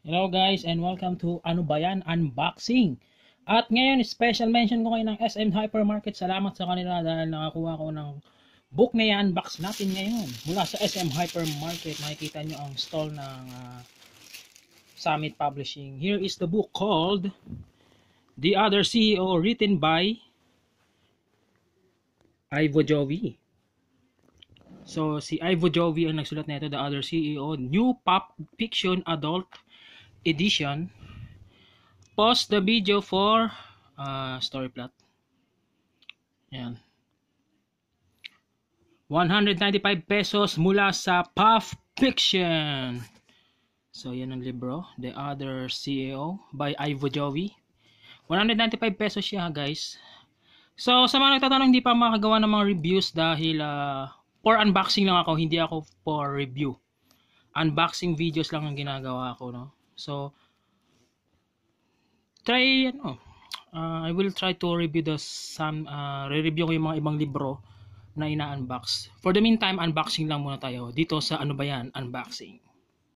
Hello guys and welcome to Ano Ba Yan Unboxing. At ngayon special mention ko kayo ng SM Hypermarket. Salamat sa kanila dahil nakakuha ko ng book na i-unbox natin ngayon. Mula sa SM Hypermarket makikita nyo ang stall ng Summit Publishing. Here is the book called The Other CEO, written by Ivo Jovi. So si Ivo Jovi ang nagsulat nito, The Other CEO, New Pop Fiction Adult Edition. Pause the video for story plot. Yan. 195 pesos mula sa Puff Fiction. So yan ang libro, The Other CEO by Ivo Jovi. 195 pesos siya guys. So sa mga nagtatanong, hindi pa makagawa ng mga reviews dahil for unboxing lang ako, hindi ako for review. Unboxing videos lang ang ginagawa ko, no? So I will try to review re-review ko yung mga ibang libro na ina-unbox. For the meantime, unboxing lang muna tayo dito sa Ano Ba Yan Unboxing.